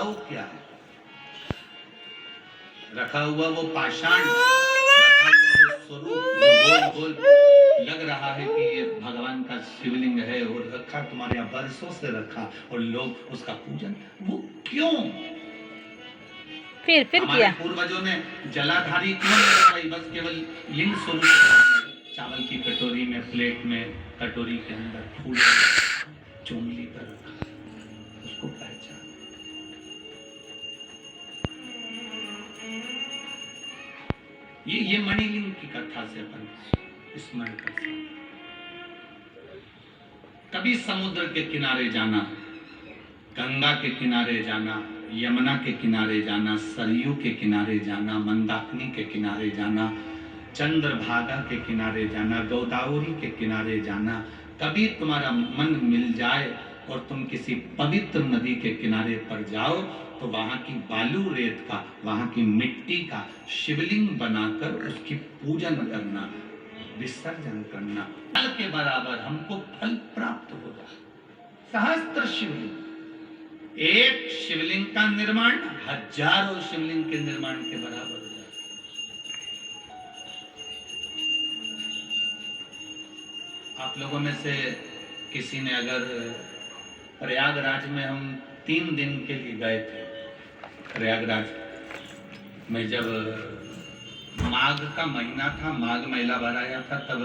भाव क्या है? रखा हुआ वो पाषाण, रखा हुआ वो स्वरूप जो गोल गोल लग रहा है कि ये भगवान का शिवलिंग है, और रखा तुम्हारे यहाँ बरसों से रखा, और लोग उसका पूजन, वो क्यों? फिर हमारे किया पूर्वजों ने जलाधारी क्यों नहीं लगाई? बस केवल लिंग स्वरूप, चावल की कटोरी में, प्लेट में, कटोरी के अंदर फूल चोंगली पर रखा, उसको पहचान। ये मणिलिंग की कथा से अपन स्मरण कर सकते। कभी समुद्र के किनारे जाना, गंगा के किनारे जाना, यमुना के किनारे जाना, सरयू के किनारे जाना, मंदाकिनी के किनारे जाना, चंद्रभागा के किनारे जाना, गोदावरी के किनारे जाना, कभी तुम्हारा मन मिल जाए और तुम किसी पवित्र नदी के किनारे पर जाओ, तो वहां की बालू रेत का, वहां की मिट्टी का शिवलिंग बनाकर उसकी पूजन करना, विसर्जन करना, फल के बराबर हमको फल प्राप्त होगा। सहस्त्र शिवलिंग, एक शिवलिंग का निर्माण हजारों शिवलिंग के निर्माण के बराबर हो जाता है। आप लोगों में से किसी ने अगर प्रयागराज में, हम 3 दिन के लिए गए थे प्रयागराज में, जब माघ का महीना था, माघ मेला भराया था, तब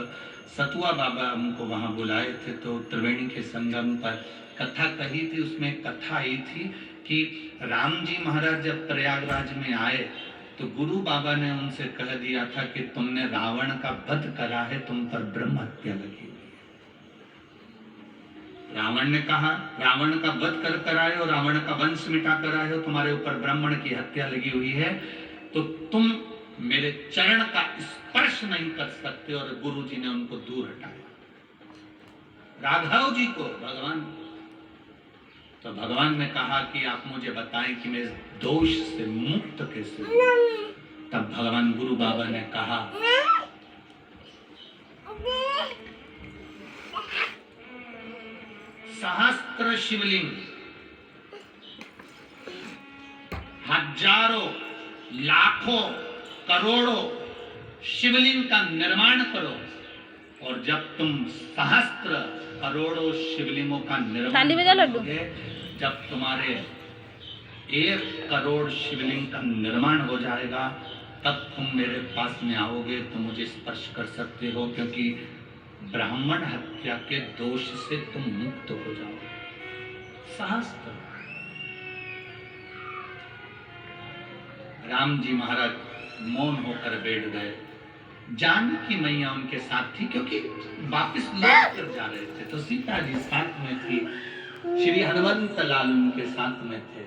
सतुआ बाबा हमको वहां बुलाए थे, तो त्रिवेणी के संगम पर कथा कही थी। उसमें कथा आई थी कि राम जी महाराज जब प्रयागराज में आए तो गुरु बाबा ने उनसे कह दिया था कि तुमने रावण का वध करा है, तुम पर ब्रह्म हत्या लगी हुई। रावण ने कहा, रावण का वध कर कर आए हो, रावण का वंश मिटा कर आए हो, तुम्हारे ऊपर ब्राह्मण की हत्या लगी हुई है, तो तुम मेरे चरण का स्पर्श नहीं कर सकते। और गुरु जी ने उनको दूर हटाया, राघव जी को, भगवान। तो भगवान ने कहा कि आप मुझे बताएं कि मैं इस दोष से मुक्त कैसे हूं। तब भगवान गुरु बाबा ने कहा, सहस्त्र शिवलिंग, हजारों, लाखों, करोड़ों शिवलिंग का निर्माण करो, और जब तुम सहस्त्र करोड़ों शिवलिंगों का निर्माण करोगे, जब तुम्हारे 1 करोड़ शिवलिंग का निर्माण हो जाएगा, तब तुम मेरे पास में आओगे तो मुझे स्पर्श कर सकते हो, क्योंकि ब्राह्मण हत्या के दोष से तुम मुक्त हो जाओगे। सहस्त्र। राम जी महाराज मौन होकर बैठ गए। जानकी मैया उनके साथ थी, क्योंकि वापस लौट कर जा रहे थे, तो सीता जी साथ में थी, श्री हनुमंत लाल उनके साथ में थे।